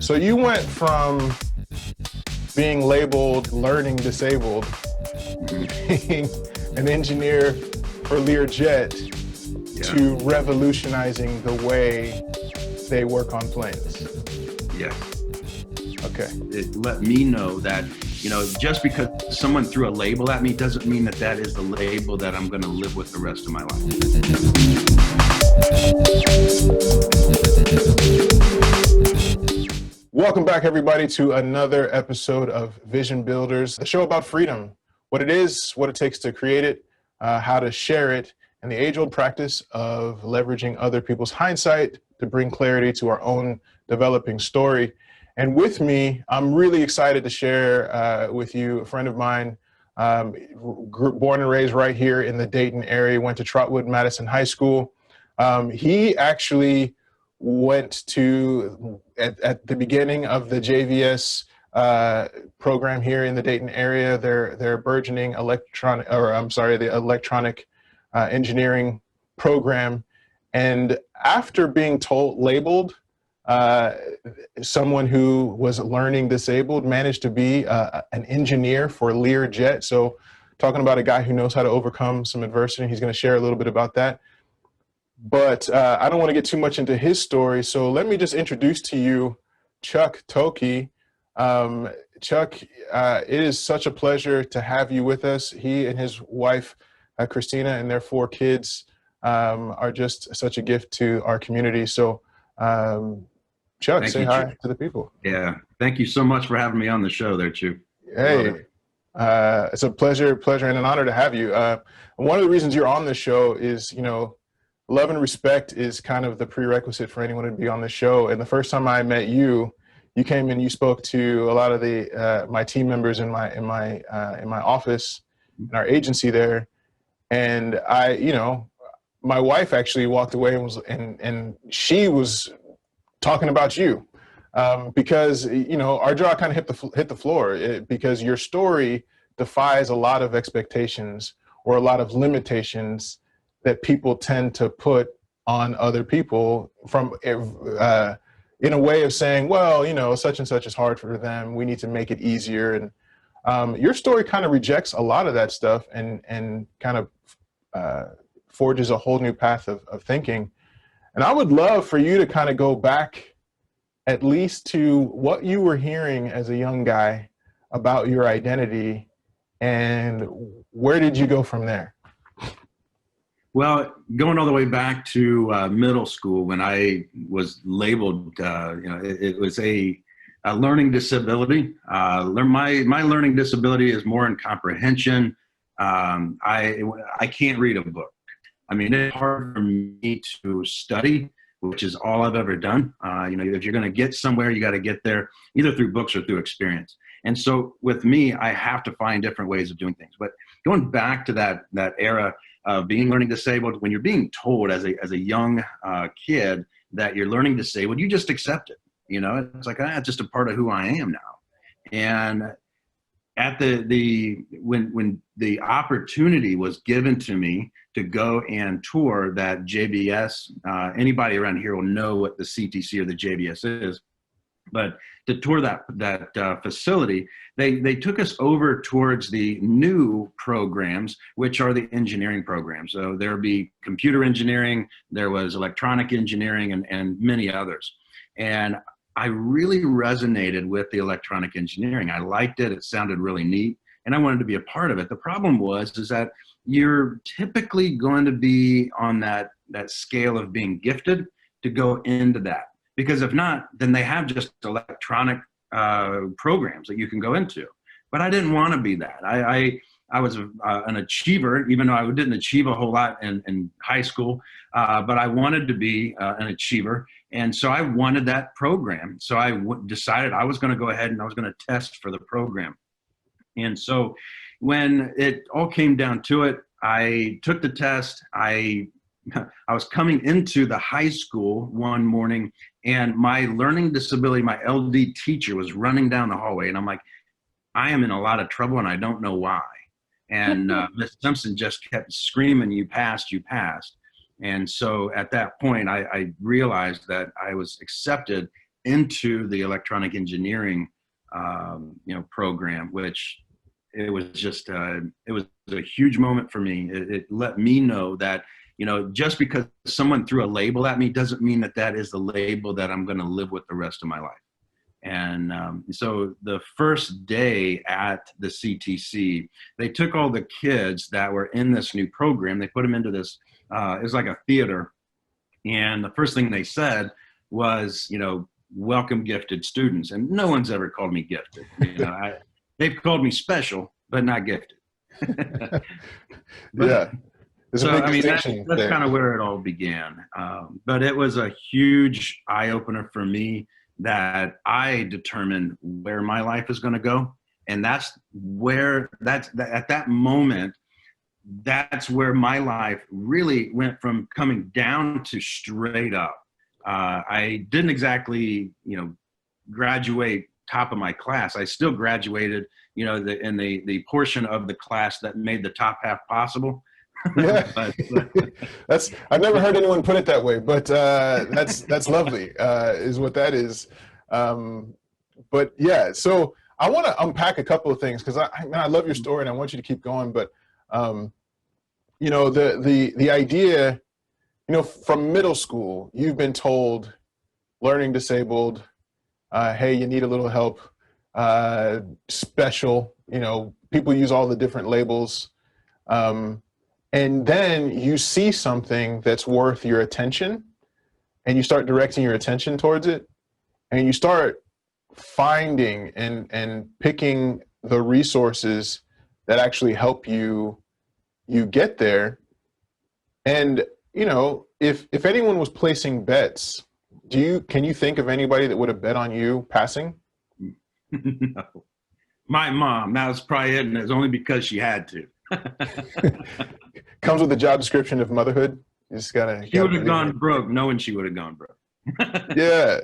So you went from being labeled learning disabled, being an engineer for Learjet, to revolutionizing the way they work on planes. Yes. Okay. It let me know that, just because someone threw a label at me doesn't mean that that is the label that I'm going to live with the rest of my life. Welcome back, everybody, to another episode of Vision Builders, the show about freedom, what it is, what it takes to create it, how to share it, and the age-old practice of leveraging other people's hindsight to bring clarity to our own developing story. And with me, I'm really excited to share with you a friend of mine, born and raised right here in the Dayton area, went to Trotwood Madison High School. He actually went to, at the beginning of the JVS program here in the Dayton area, their burgeoning the electronic engineering program. And after being labeled someone who was learning disabled, managed to be an engineer for Learjet. So talking about a guy who knows how to overcome some adversity. He's going to share a little bit about that. But I don't want to get too much into his story. So let me just introduce to you Chuck Thokey. Chuck, it is such a pleasure to have you with us. He and his wife, Christina, and their 4 kids are just such a gift to our community. So Chuck, say hi to the people. Yeah, thank you so much for having me on the show there, Chu. Hey, it's a pleasure and an honor to have you. One of the reasons you're on the show is, love and respect is kind of the prerequisite for anyone to be on the show. And the first time I met you, you came in, you spoke to a lot of the my team members in my office, in our agency there, and my wife actually walked away and she was talking about you because our jaw kind of hit the floor because your story defies a lot of expectations or a lot of limitations that people tend to put on other people from in a way of saying, well, such and such is hard for them. We need to make it easier. And your story kind of rejects a lot of that stuff and kind of forges a whole new path of thinking. And I would love for you to kind of go back at least to what you were hearing as a young guy about your identity and where did you go from there? Well, going all the way back to middle school when I was labeled, it was a learning disability. My learning disability is more in comprehension. I can't read a book. I mean, it's hard for me to study, which is all I've ever done. If you're going to get somewhere, you got to get there either through books or through experience. And so with me, I have to find different ways of doing things. But going back to that era of being learning disabled, when you're being told as a young kid that you're learning disabled, you just accept it. It's like, it's just a part of who I am now. And at when the opportunity was given to me to go and tour that JBS, anybody around here will know what the CTC or the JBS is, but to tour that facility, they took us over towards the new programs, which are the engineering programs. So there'd be computer engineering, there was electronic engineering, and many others. And I really resonated with the electronic engineering. I liked it. It sounded really neat, and I wanted to be a part of it. The problem is that you're typically going to be on that scale of being gifted to go into that. Because if not, then they have just electronic programs that you can go into. But I didn't want to be that. I was an achiever, even though I didn't achieve a whole lot in high school, but I wanted to be an achiever. And so I wanted that program. So I decided I was going to go ahead and I was going to test for the program. And so when it all came down to it, I took the test. I was coming into the high school one morning, and my learning disability, my LD teacher, was running down the hallway. And I'm like, I am in a lot of trouble, and I don't know why. And Ms. Simpson just kept screaming, you passed, you passed. And so at that point, I realized that I was accepted into the electronic engineering, program, which it was just, it was a huge moment for me. It let me know that, just because someone threw a label at me doesn't mean that that is the label that I'm going to live with the rest of my life. And so the first day at the CTC, they took all the kids that were in this new program, they put them into this, it was like a theater. And the first thing they said was, welcome gifted students. And no one's ever called me gifted. They've called me special, but not gifted. Yeah. So, I mean, that's kind of where it all began. But it was a huge eye opener for me that I determined where my life is going to go. And at that moment, that's where my life really went from coming down to straight up. I didn't exactly, graduate top of my class. I still graduated, in the portion of the class that made the top half possible. Yeah, I've never heard anyone put it that way, but that's lovely, is what that is. But yeah, so I want to unpack a couple of things because I love your story and I want you to keep going. But the idea, from middle school, you've been told, learning disabled, hey, you need a little help, special. People use all the different labels. And then you see something that's worth your attention and you start directing your attention towards it and you start finding and picking the resources that actually help you get there. And, if anyone was placing bets, can you think of anybody that would have bet on you passing? No. My mom, that was probably it, and it's only because she had to. Comes with the job description of motherhood. You just gotta. She would have gone broke, knowing she would have gone broke. Yeah.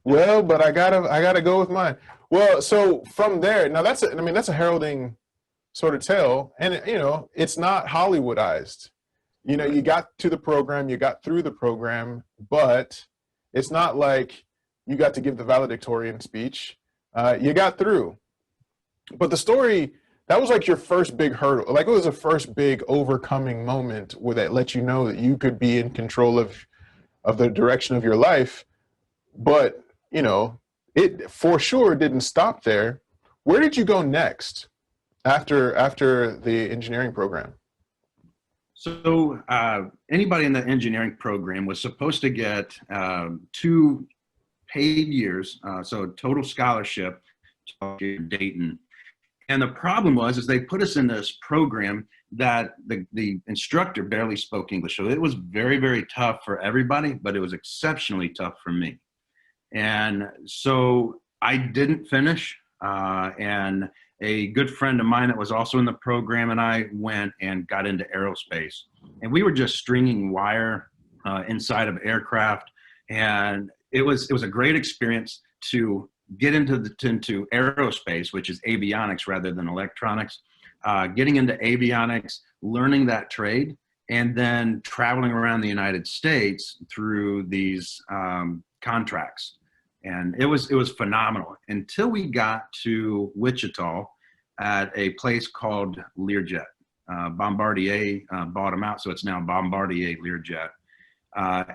Well, but I gotta go with mine. Well, so from there, now that's a heralding sort of tale, and it's not Hollywoodized. You got to the program, you got through the program, but it's not like you got to give the valedictorian speech. You got through, but the story. That was like your first big hurdle. Like it was a first big overcoming moment where that let you know that you could be in control of the direction of your life. But, it for sure didn't stop there. Where did you go next after the engineering program? So anybody in the engineering program was supposed to get 2 paid years, so total scholarship to Dayton. And the problem is they put us in this program that the instructor barely spoke English. So it was very, very tough for everybody, but it was exceptionally tough for me. And so I didn't finish. And a good friend of mine that was also in the program and I went and got into aerospace. And we were just stringing wire inside of aircraft. And it was a great experience to get into aerospace, which is avionics rather than electronics, getting into avionics, learning that trade, and then traveling around the United States through these contracts. And it was phenomenal until we got to Wichita at a place called Learjet. Bombardier bought them out, so it's now Bombardier Learjet.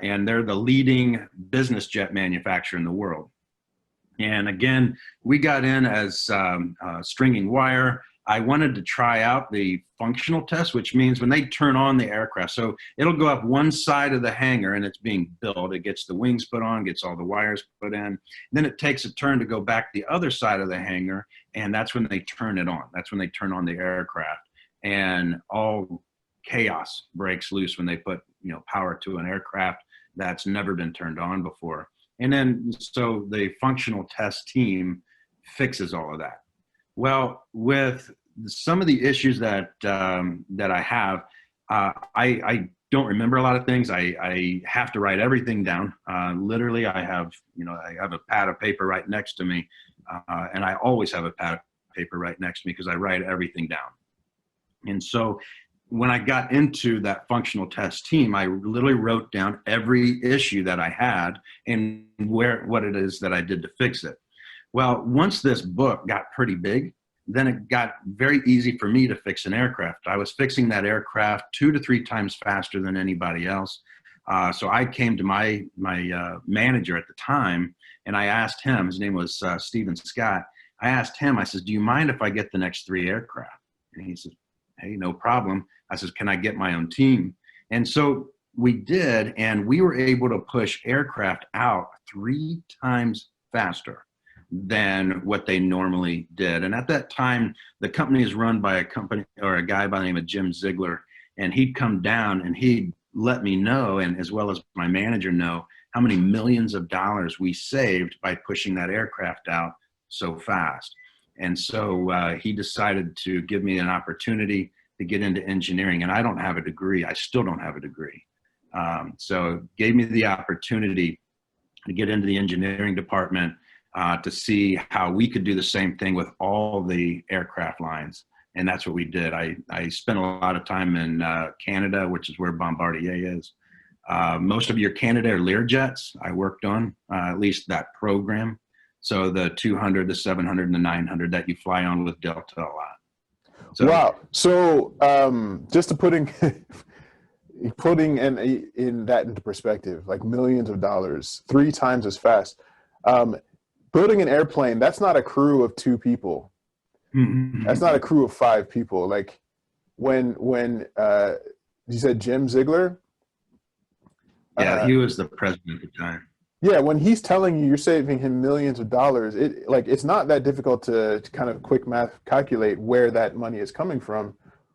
And they're the leading business jet manufacturer in the world. And again, we got in as stringing wire. I wanted to try out the functional test, which means when they turn on the aircraft, so it'll go up one side of the hangar and it's being built. It gets the wings put on, gets all the wires put in. Then it takes a turn to go back the other side of the hangar, and that's when they turn it on. That's when they turn on the aircraft. And all chaos breaks loose when they put power to an aircraft that's never been turned on before. And then, so the functional test team fixes all of that. Well, with some of the issues that I have, I don't remember a lot of things. I have to write everything down. Literally, I have a pad of paper right next to me, and I always have a pad of paper right next to me because I write everything down. And so when I got into that functional test team, I literally wrote down every issue that I had and what it is that I did to fix it. Well, once this book got pretty big, then it got very easy for me to fix an aircraft. I was fixing that aircraft 2 to 3 times faster than anybody else. So I came to my manager at the time, and I asked him, his name was Stephen Scott. I asked him, I says, do you mind if I get the next 3 aircraft? And he says, hey, no problem. I says, can I get my own team? And so we did, and we were able to push aircraft out 3 times faster than what they normally did. And at that time, the company is run by a guy by the name of Jim Ziegler, and he'd come down and he'd let me know, and as well as my manager know, how many millions of dollars we saved by pushing that aircraft out so fast. And so he decided to give me an opportunity to get into engineering. And I don't have a degree. I still don't have a degree. So gave me the opportunity to get into the engineering department to see how we could do the same thing with all the aircraft lines. And that's what we did. I spent a lot of time in Canada, which is where Bombardier is. Most of your Canada are Learjets I worked on, at least that program. So the 200, the 700, and the 900 that you fly on with Delta a lot. So, wow. So just to putting in that into perspective, like millions of dollars, 3 times as fast. Building an airplane, that's not a crew of 2 people. That's not a crew of 5 people. Like when you said Jim Ziegler? Yeah, he was the president at the time. Yeah, when he's telling you you're saving him millions of dollars, it's not that difficult to kind of quick math calculate where that money is coming from.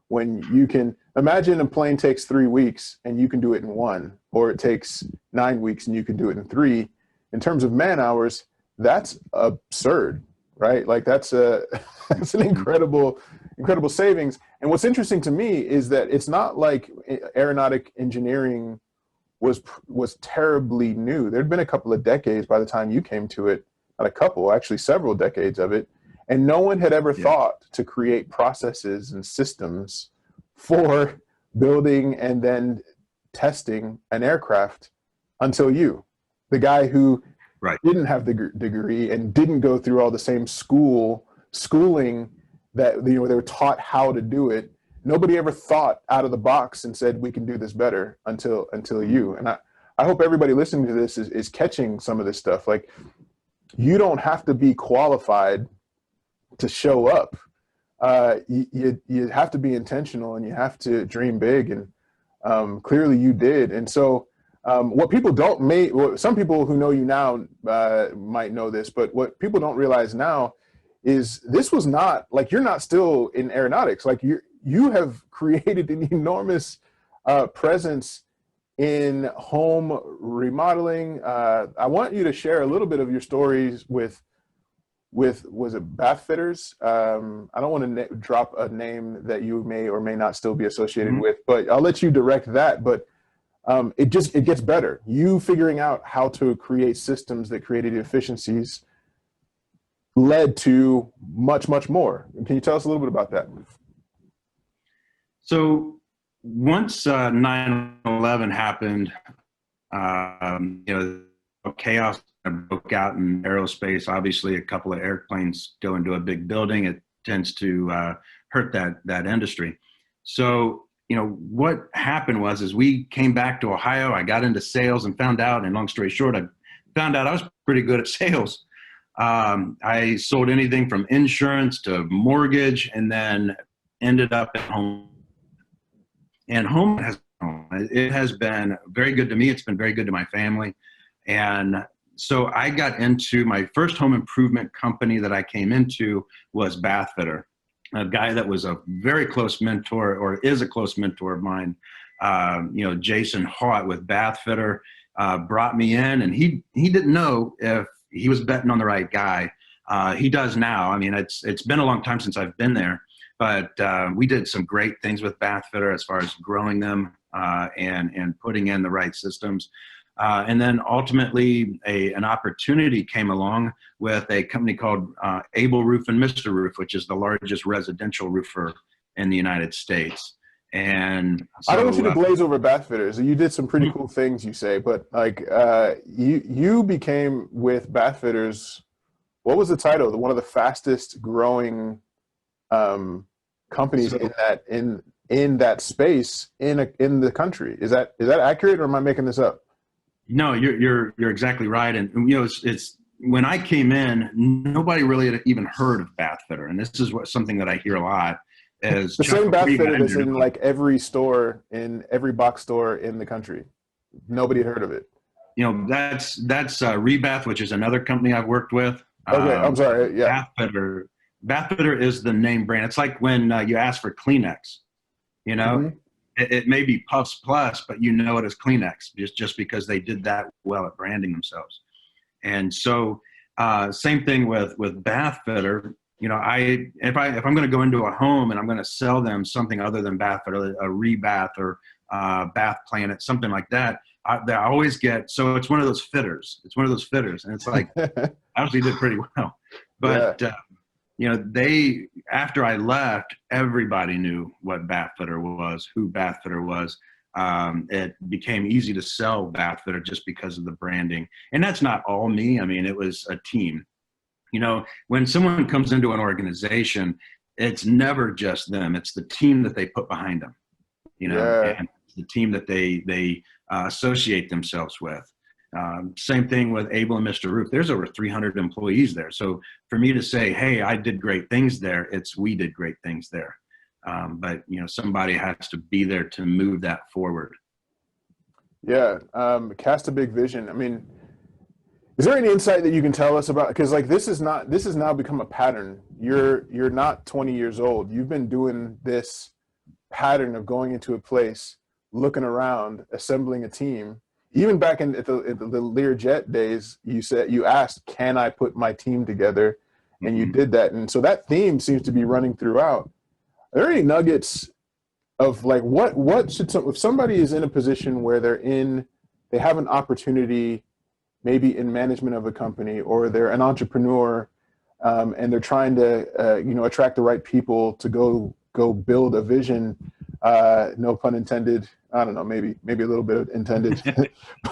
When you can imagine a plane takes 3 weeks and you can do it in 1, or it takes 9 weeks and you can do it in 3. In terms of man hours, that's absurd, right? Like that's an incredible savings. And what's interesting to me is that it's not like aeronautic engineering was terribly new. There'd been a couple of decades by the time you came to it, not a couple, actually several decades of it. And no one had ever thought to create processes and systems for building and then testing an aircraft until you, the guy who didn't have the degree and didn't go through all the same schooling that they were taught how to do it. Nobody ever thought out of the box and said, we can do this better until you. And I hope everybody listening to this is catching some of this stuff. Like, you don't have to be qualified to show up. You have to be intentional, and you have to dream big. And clearly you did. And so what people some people who know you now might know this, but what people don't realize now is this was not like, you're not still in aeronautics. Like you have created an enormous presence in home remodeling. I want you to share a little bit of your stories with was it Bath Fitters? I don't want to drop a name that you may or may not still be associated with, but I'll let you direct that. But it gets better. You figuring out how to create systems that created efficiencies led to much, much more. Can you tell us a little bit about that? So once 9/11 happened, chaos broke out in aerospace. Obviously, a couple of airplanes go into a big building. It tends to hurt that industry. So, what happened was we came back to Ohio. I got into sales and found out, and long story short, I found out I was pretty good at sales. I sold anything from insurance to mortgage, and then ended up at home. And it has been very good to me. It's been very good to my family. And so I got into my first home improvement company that I came into was Bath Fitter, a guy that was a very close mentor, or is a close mentor of mine. Jason Haught with Bath Fitter brought me in, and he didn't know if he was betting on the right guy. He does now. I mean, it's been a long time since I've been there, but we did some great things with Bath Fitter as far as growing them and putting in the right systems. And then ultimately an opportunity came along with a company called Able Roof and Mr. Roof, which is the largest residential roofer in the United States. And I don't want you so to glaze over Bath Fitters. You did some pretty cool things, you say, but like you became with Bath Fitters. What was the title? One of the fastest growing um, companies so in that space in the country. Is that accurate, or am I making this up? no, you're exactly right. And you know, it's when I came in, nobody really had even heard of Bath Fitter, and this is something that I hear a lot. As The Chuck same Bath Thokey, Fitter that's in like every store in every box store in the country. Nobody had heard of it. you know, that's Rebath, which is another company I've worked with. Okay, I'm sorry. Yeah. Bath Fitter is the name brand. It's like when you ask for Kleenex. You know, Mhm. it may be Puffs Plus, but you know it as Kleenex just because they did that well at branding themselves. And so, same thing with Bath Fitter. You know, if I'm going to go into a home and I'm going to sell them something other than Bath Fitter, a Rebath or Bath Planet, something like that, I always get. So it's one of those fitters. It's one of those fitters, and it's like I actually did pretty well, Yeah. but. You know, after I left, everybody knew what Bath Fitter was, who Bath Fitter was. It became easy to sell Bath Fitter just because of the branding. And that's not all me. I mean, it was a team. You know, when someone comes into an organization, it's never just them. It's the team that they put behind them, you know, Yeah. and the team that they associate themselves with. Same thing with Abel and Mr. Roof. There's over 300 employees there. So for me to say, hey, I did great things there, it's we did great things there. But, you know, somebody has to be there to move that forward. Yeah. Cast a big vision. I mean, is there any insight that you can tell us about? Because like this has now become a pattern. You're not 20 years old. You've been doing this pattern of going into a place, looking around, assembling a team. Even back at the Learjet days, you asked, "Can I put my team together?" And you Mm-hmm. did that. And so that theme seems to be running throughout. Are there any nuggets of like what should if somebody is in a position where they have an opportunity, maybe in management of a company, or they're an entrepreneur, and they're trying to attract the right people to go build a vision, no pun intended. I don't know, maybe a little bit intended,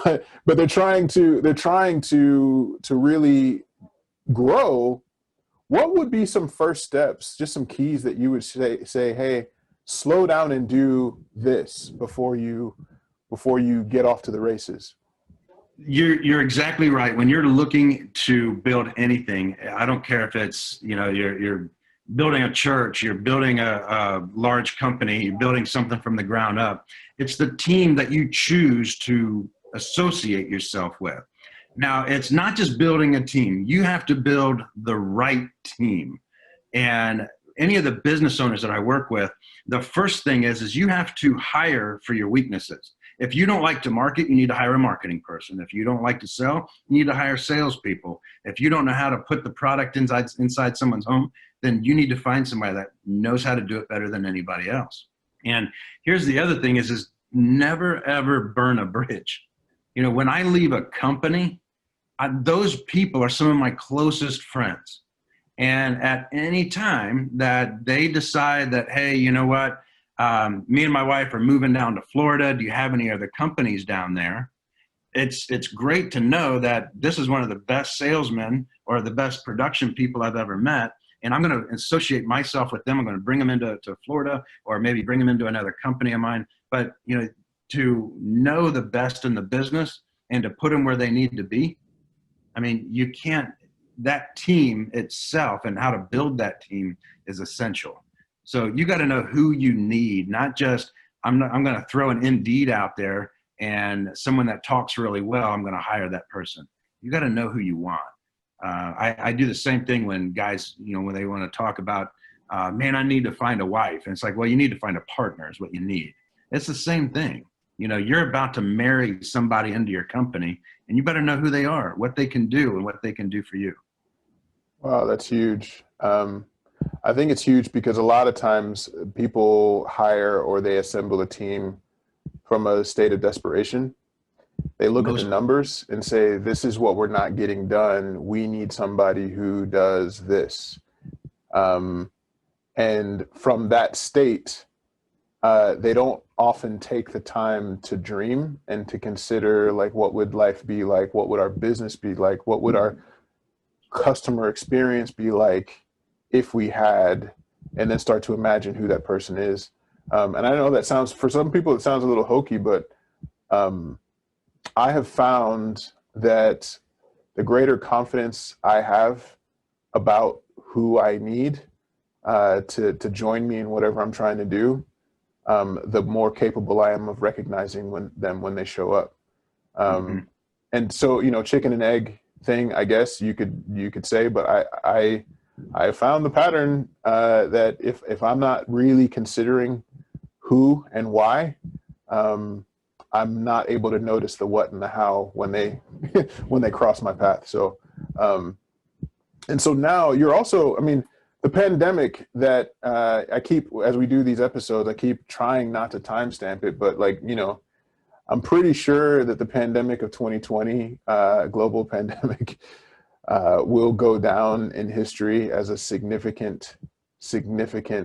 but they're trying to really grow. What would be some first steps, just some keys that you would say, hey, slow down and do this before you get off to the races? You're exactly right. When you're looking to build anything, I don't care if it's, you know, you're building a church, you're building a large company, you're building something from the ground up. It's the team that you choose to associate yourself with. Now, it's not just building a team. You have to build the right team. And any of the business owners that I work with, the first thing is you have to hire for your weaknesses. If you don't like to market, you need to hire a marketing person. If you don't like to sell, you need to hire salespeople. If you don't know how to put the product inside someone's home, then you need to find somebody that knows how to do it better than anybody else. And here's the other thing is never, ever burn a bridge. You know, when I leave a company, those people are some of my closest friends. And at any time that they decide that, hey, you know what, me and my wife are moving down to Florida. Do you have any other companies down there? It's great to know that this is one of the best salesmen or the best production people I've ever met. And I'm going to associate myself with them. I'm going to bring them into Florida, or maybe bring them into another company of mine. But, you know, to know the best in the business and to put them where they need to be. I mean, you can't, that team itself and how to build that team is essential. So you got to know who you need, not just, I'm going to throw an Indeed out there and someone that talks really well, I'm going to hire that person. You got to know who you want. I do the same thing when guys, you know, when they want to talk about, man, I need to find a wife. And it's like, well, you need to find a partner is what you need. It's the same thing. You know, you're about to marry somebody into your company, and you better know who they are, what they can do, and what they can do for you. Wow, that's huge. I think it's huge because a lot of times people hire or they assemble a team from a state of desperation. They look at the Most, numbers and say, this is what we're not getting done. We need somebody who does this. And from that state, they don't often take the time to dream and to consider, like, what would life be like? What would our business be like? What would our customer experience be like if we had, and then start to imagine who that person is. And I know that sounds, for some people, it sounds a little hokey, but I have found that the greater confidence I have about who I need to join me in whatever I'm trying to do, the more capable I am of recognizing when they show up. And so, chicken and egg thing, I guess you could say, but I found the pattern that if I'm not really considering who and why, I'm not able to notice the what and the how when they when they cross my path. So and so now you're also, I mean, the pandemic that I keep, as we do these episodes, I keep trying not to timestamp it, but like, I'm pretty sure that the pandemic of 2020, global pandemic, will go down in history as a significant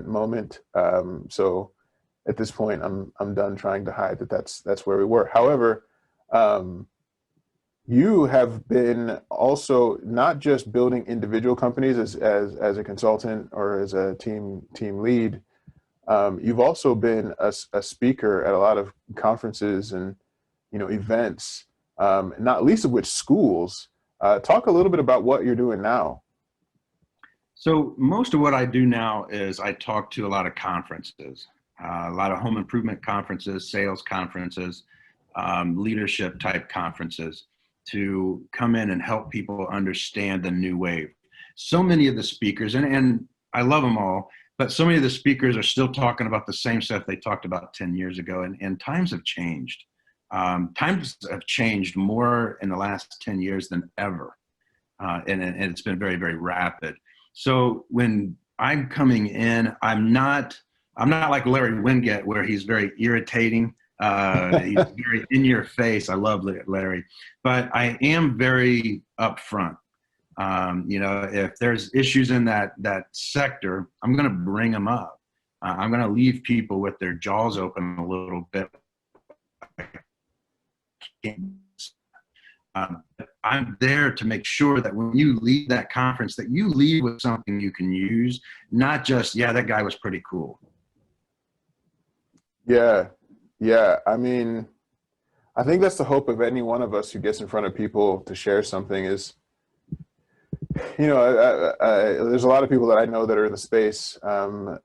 moment. So at this point, I'm done trying to hide that that's where we were. However, you have been also not just building individual companies as a consultant or as a team lead. You've also been a speaker at a lot of conferences and events, not least of which schools. Talk a little bit about what you're doing now. So most of what I do now is I talk to a lot of conferences, a lot of home improvement conferences, sales conferences, leadership type conferences, to come in and help people understand the new wave. So many of the speakers, and I love them all, but so many of the speakers are still talking about the same stuff they talked about 10 years ago, and times have changed. Times have changed more in the last 10 years than ever. And it's been very, very rapid. So when I'm coming in, I'm not like Larry Winget, where he's very irritating. He's very in your face. I love Larry, but I am very upfront. If there's issues in that sector, I'm going to bring them up. I'm going to leave people with their jaws open a little bit. I'm there to make sure that when you leave that conference, that you leave with something you can use, not just, yeah, that guy was pretty cool. Yeah. I mean, I think that's the hope of any one of us who gets in front of people to share something is, there's a lot of people that I know that are in the space, and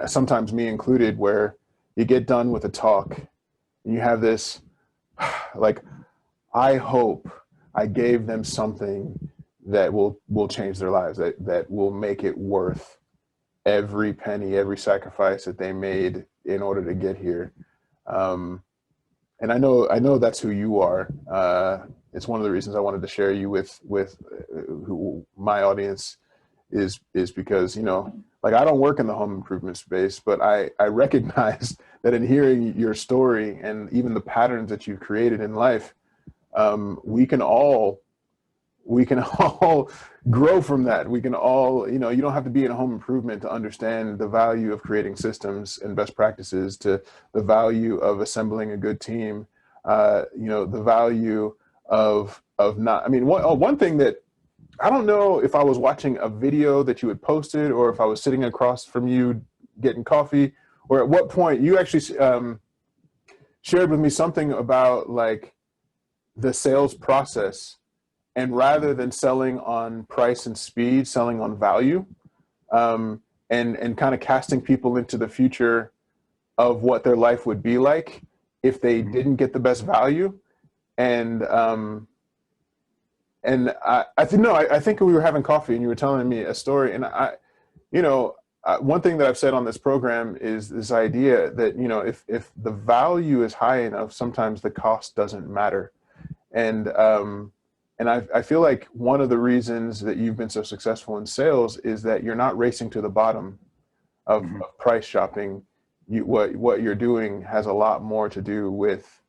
sometimes me included, where you get done with a talk and you have this, like, I hope I gave them something that will change their lives, that will make it worth every penny, every sacrifice that they made in order to get here. And I know that's who you are. It's one of the reasons I wanted to share you with who my audience is because, like, I don't work in the home improvement space, but I recognize that in hearing your story and even the patterns that you've created in life, we can all grow from that. We can all, you don't have to be in home improvement to understand the value of creating systems and best practices, to the value of assembling a good team, the value of not, I mean, one thing that, I don't know if I was watching a video that you had posted or if I was sitting across from you getting coffee, or at what point you actually shared with me something about, like, the sales process, and rather than selling on price and speed, selling on value, and kind of casting people into the future of what their life would be like if they didn't get the best value. And I think we were having coffee and you were telling me a story, and one thing that I've said on this program is this idea that, if the value is high enough, sometimes the cost doesn't matter. And I feel like one of the reasons that you've been so successful in sales is that you're not racing to the bottom of price shopping. What you're doing has a lot more to do with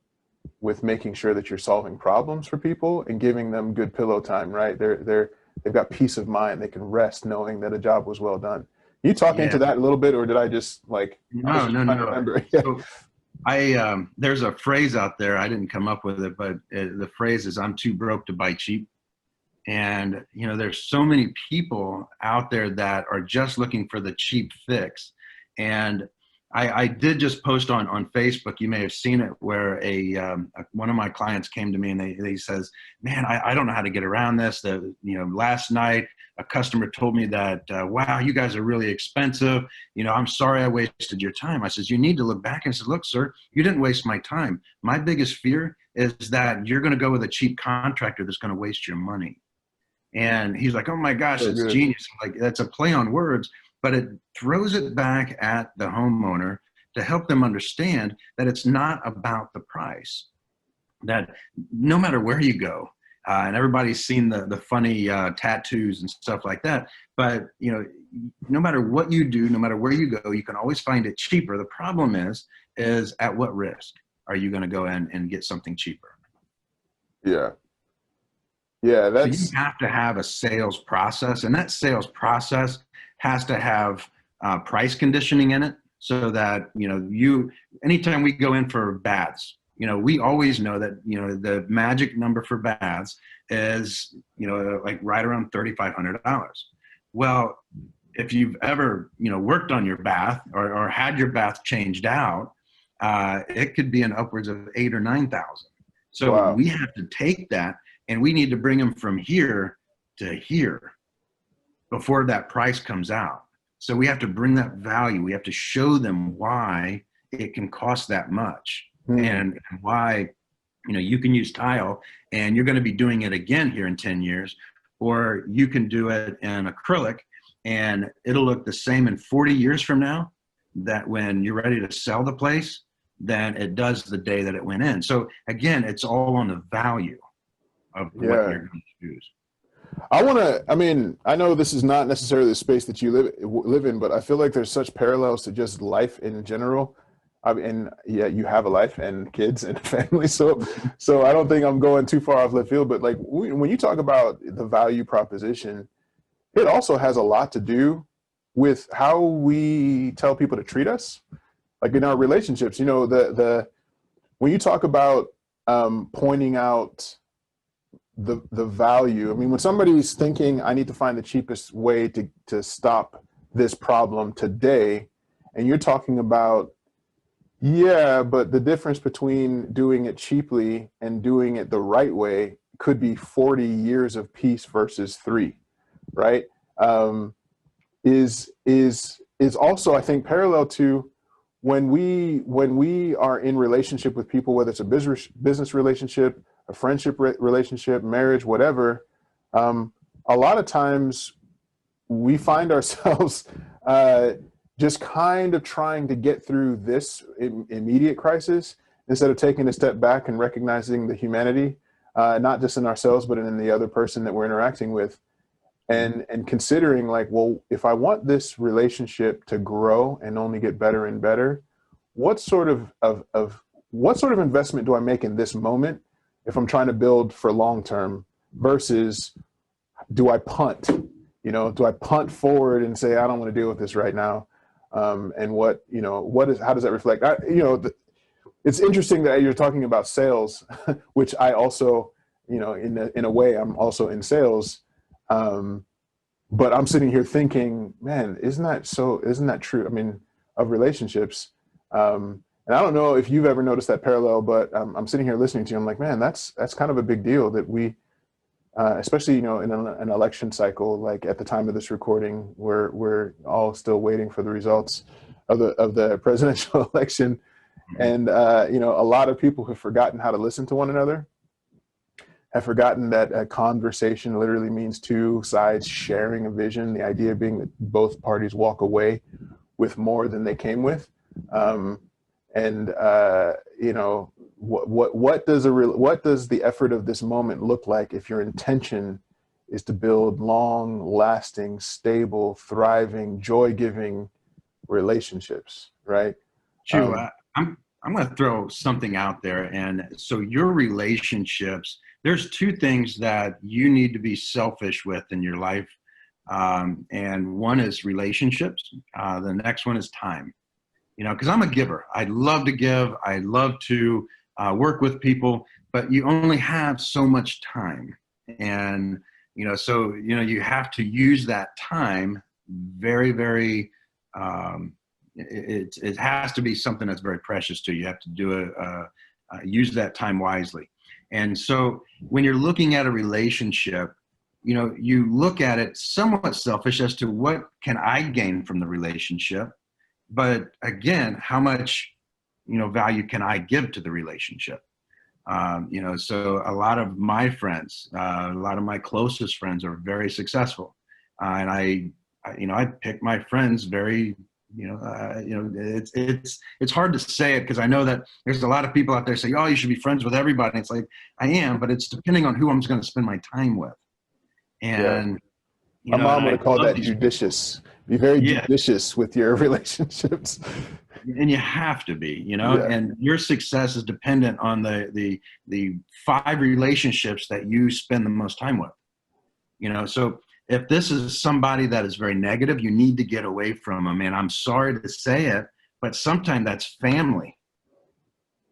making sure that you're solving problems for people and giving them good pillow time, right? They've got peace of mind. They can rest knowing that a job was well done. Can you talk Yeah. into that a little bit, or did I just like, I was No, just no, trying to no. remember. So there's a phrase out there. I didn't come up with it, but the phrase is, "I'm too broke to buy cheap." And, you know, there's so many people out there that are just looking for the cheap fix. And I did just post on Facebook, you may have seen it, where one of my clients came to me and they says, man, I don't know how to get around this. Last night a customer told me that, wow, you guys are really expensive. You know, I'm sorry I wasted your time. I says, you need to look back and say, look, sir, you didn't waste my time. My biggest fear is that you're going to go with a cheap contractor that's going to waste your money. And he's like, oh my gosh, So that's good. genius. Like, that's a play on words, but it throws it back at the homeowner to help them understand that it's not about the price, that no matter where you go, and everybody's seen the funny tattoos and stuff like that, but you know, no matter what you do, no matter where you go, you can always find it cheaper. The problem is at what risk are you going to go in and get something cheaper? Yeah. Yeah, So you that's have to have a sales process, and that sales process has to have price conditioning in it, so that, you know, anytime we go in for baths, you know, we always know that, you know, the magic number for baths is, you know, like right around $3,500. Well, if you've ever, you know, worked on your bath or had your bath changed out, it could be in upwards of 8,000 or 9,000. So wow. we have to take that, and we need to bring them from here to here before that price comes out. So we have to bring that value. We have to show them why it can cost that much, Hmm. and why, you know, you can use tile and you're going to be doing it again here in 10 years, or you can do it in acrylic and it'll look the same in 40 years from now, that when you're ready to sell the place, than it does the day that it went in. So again, it's all on the value of what Yeah. you're going to choose. I mean, I know this is not necessarily the space that you live in, but I feel like there's such parallels to just life in general. I mean, and yeah, you have a life and kids and a family, so I don't think I'm going too far off left field. But like when you talk about the value proposition, it also has a lot to do with how we tell people to treat us, like in our relationships. You know, the when you talk about pointing out the value. I mean, when somebody's thinking, I need to find the cheapest way to stop this problem today, and you're talking about, yeah, but the difference between doing it cheaply and doing it the right way could be 40 years of peace versus 3, right? Is also, I think, parallel to when we are in relationship with people, whether it's a business relationship, a friendship relationship, marriage, whatever. A lot of times we find ourselves just kind of trying to get through this immediate crisis instead of taking a step back and recognizing the humanity, not just in ourselves, but in the other person that we're interacting with. And considering like, well, if I want this relationship to grow and only get better and better, what sort of investment do I make in this moment if I'm trying to build for long term, versus do I punt? You know, do I punt forward and say I don't want to deal with this right now? And how does that reflect? It's interesting that you're talking about sales, which I also, you know, in a way, I'm also in sales. But I'm sitting here thinking, man, isn't that true? I mean, of relationships. And I don't know if you've ever noticed that parallel, but I'm sitting here listening to you. I'm like, man, that's kind of a big deal that we, especially, you know, in an election cycle, like at the time of this recording, we're all still waiting for the results of the presidential election. And, you know, a lot of people have forgotten how to listen to one another, have forgotten that a conversation literally means two sides sharing a vision, the idea being that both parties walk away with more than they came with. You know, what does the effort of this moment look like if your intention is to build long lasting, stable, thriving, joy-giving relationships, right? Chew, I'm going to throw something out there. And so your relationships, there's two things that you need to be selfish with in your life And one is relationships. The next one is time. Because I'm a giver. I love to give. I love to work with people, but you only have so much time. And, you have to use that time very, very, it has to be something that's very precious to you. You have to do use that time wisely. And so when you're looking at a relationship, you look at it somewhat selfish as to what can I gain from the relationship? But again, how much, value can I give to the relationship? So a lot of my friends, a lot of my closest friends are very successful. And I pick my friends very, it's hard to say it because I know that there's a lot of people out there saying, oh, you should be friends with everybody. It's like, I am, but it's depending on who I'm going to spend my time with. And, my mom would I have called love that judicious. Be very judicious with your relationships. And you have to be, and your success is dependent on the 5 relationships that you spend the most time with, so if this is somebody that is very negative, you need to get away from them. And I'm sorry to say it, but sometimes that's family,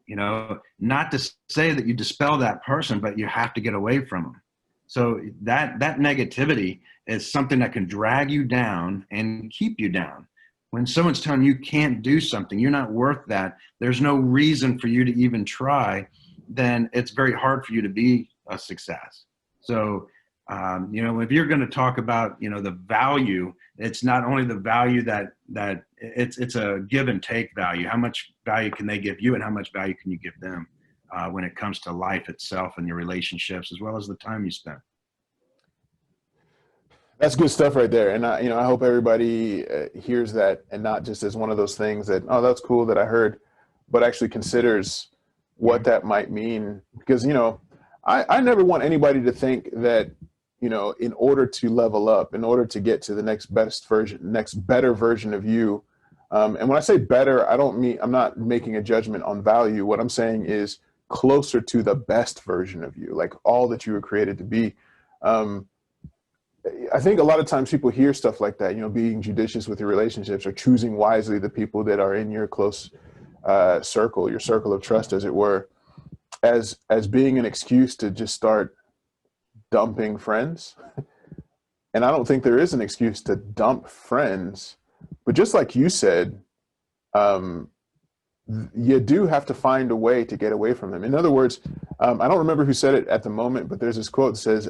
not to say that you dispel that person, but you have to get away from them. So that negativity is something that can drag you down and keep you down. When someone's telling you can't do something, you're not worth that, there's no reason for you to even try, then it's very hard for you to be a success. So, if you're going to talk about, the value, it's not only the value that it's a give and take value. How much value can they give you and how much value can you give them when it comes to life itself and your relationships, as well as the time you spend. That's good stuff right there. And I hope everybody hears that, and not just as one of those things that, oh, that's cool that I heard, but actually considers what that might mean. Because, I never want anybody to think that, in order to level up, in order to get to the next better version of you. And when I say better, I'm not making a judgment on value. What I'm saying is closer to the best version of you, like all that you were created to be. I think a lot of times people hear stuff like that, being judicious with your relationships or choosing wisely the people that are in your close circle, your circle of trust, as it were, as being an excuse to just start dumping friends. And I don't think there is an excuse to dump friends, but just like you said, you do have to find a way to get away from them. In other words, I don't remember who said it at the moment, but there's this quote that says,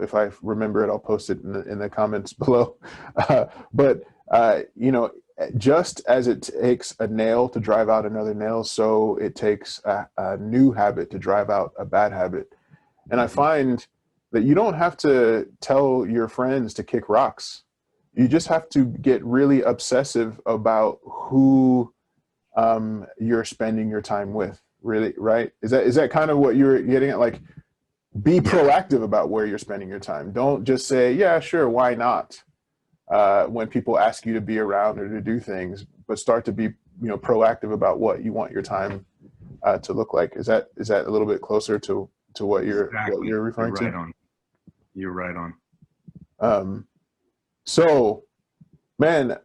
if I remember it, I'll post it in the comments below. But just as it takes a nail to drive out another nail, so it takes a new habit to drive out a bad habit. And I find that you don't have to tell your friends to kick rocks. You just have to get really obsessive about who you're spending your time with, really, right? Is that kind of what you're getting at? Like, be proactive about where you're spending your time. Don't just say, yeah, sure, why not? When people ask you to be around or to do things, but start to be, proactive about what you want your time to look like. Is that a little bit closer to what you're referring to? Right on. You're right on. So, man,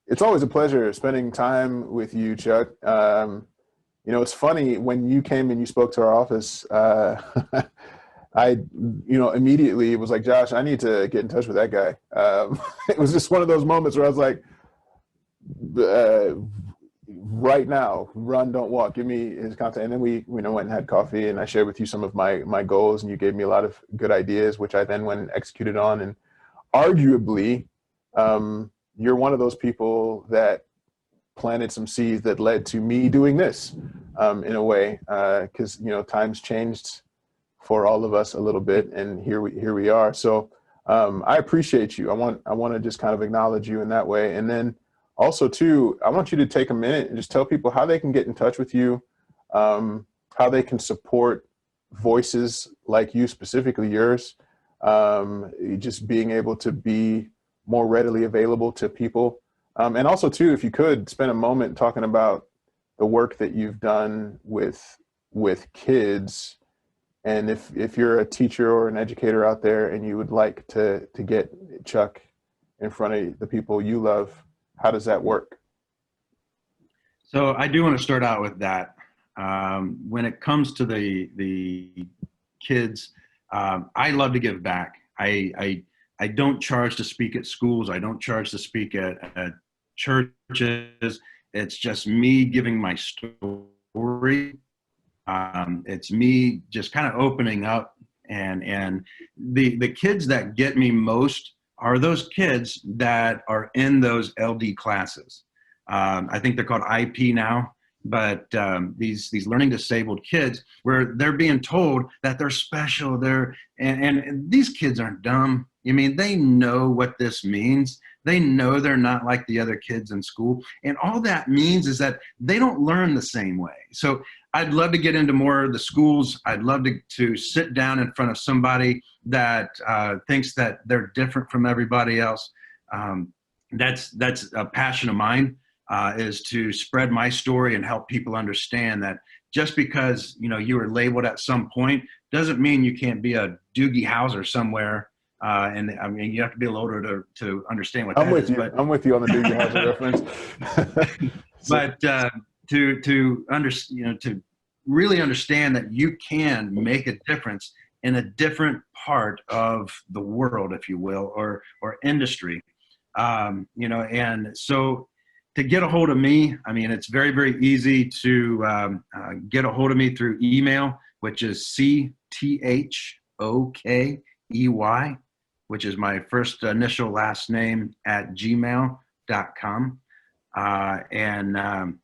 it's always a pleasure spending time with you, Chuck. It's funny, when you came and you spoke to our office, I immediately was like, Josh, I need to get in touch with that guy. It was just one of those moments where I was like, right now, run, don't walk, give me his contact. And then we went and had coffee, and I shared with you some of my goals, and you gave me a lot of good ideas, which I then went and executed on. And arguably, you're one of those people that planted some seeds that led to me doing this, in a way, because times changed for all of us a little bit, and here we are. So I appreciate you. I want to just kind of acknowledge you in that way, and then also too, I want you to take a minute and just tell people how they can get in touch with you, how they can support voices like you, specifically yours, just being able to be more readily available to people. And also too, if you could spend a moment talking about the work that you've done with kids And if you're a teacher or an educator out there and you would like to get Chuck in front of the people you love, how does that work? So I do want to start out with that. When it comes to the kids, I love to give back. I don't charge to speak at schools. I don't charge to speak at churches. It's just me giving my story. It's me just kind of opening up, and the kids that get me most are those kids that are in those LD classes. I think they're called IP now, but these learning disabled kids, where they're being told that they're special. And these kids aren't dumb. I mean, they know what this means. They know they're not like the other kids in school. And all that means is that they don't learn the same way. So I'd love to get into more of the schools. I'd love to sit down in front of somebody that thinks that they're different from everybody else. That's a passion of mine, is to spread my story and help people understand that just because you were labeled at some point doesn't mean you can't be a Doogie Howser somewhere. And I mean, you have to be a little older to understand what that is. I'm with you on the Doogie Howser reference. But to really understand that you can make a difference in a different part of the world, if you will, or industry. And so to get a hold of me, I mean, it's very, very easy to get a hold of me through email, which is CTHOKEY, which is my first initial last name at gmail.com. And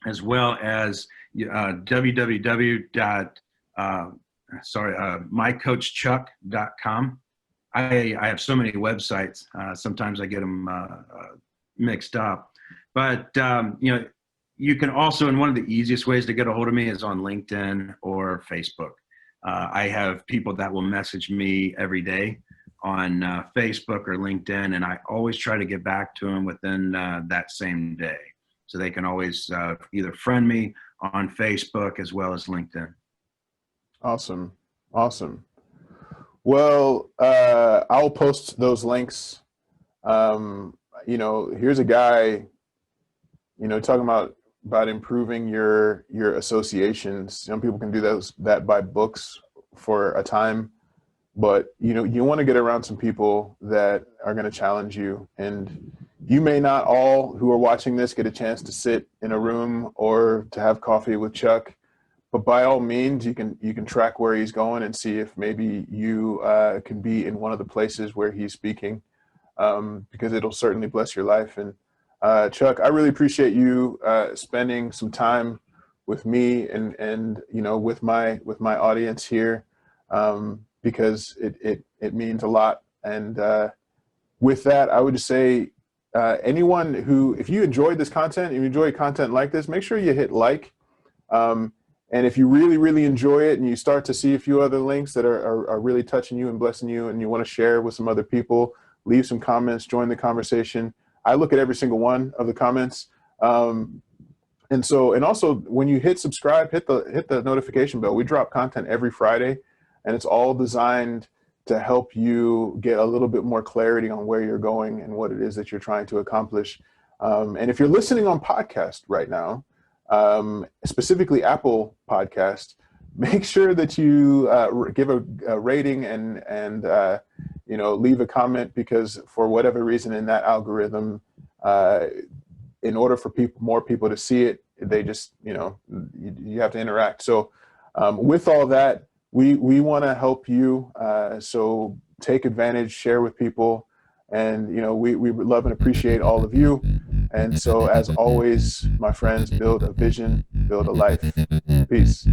as well as mycoachchuck.com. I have so many websites. Sometimes I get them mixed up. But, you can also, and one of the easiest ways to get a hold of me is on LinkedIn or Facebook. I have people that will message me every day on Facebook or LinkedIn, and I always try to get back to them within that same day. So they can always either friend me on Facebook as well as LinkedIn. Awesome. Well, I'll post those links. Here's a guy, talking about improving your associations. Some people can do that by books for a time, but you want to get around some people that are going to challenge you. And you may not all who are watching this get a chance to sit in a room or to have coffee with Chuck, but by all means, you can track where he's going and see if maybe you can be in one of the places where he's speaking, because it'll certainly bless your life. And Chuck, I really appreciate you spending some time with me and with my audience here, because it means a lot. And with that, I would just say, anyone who, if you enjoyed this content, if you enjoy content like this, make sure you hit like. And if you really, really enjoy it and you start to see a few other links that are really touching you and blessing you and you want to share with some other people, leave some comments, join the conversation. I look at every single one of the comments. And also when you hit subscribe, hit the notification bell. We drop content every Friday, and it's all designed to help you get a little bit more clarity on where you're going and what it is that you're trying to accomplish. And if you're listening on podcast right now, specifically Apple Podcast, make sure that you give a rating and leave a comment, because for whatever reason in that algorithm, in order for more people to see it, they just, you have to interact. So with all that, we want to help you. So take advantage, share with people. And, we love and appreciate all of you. And so, as always, my friends, build a vision, build a life. Peace.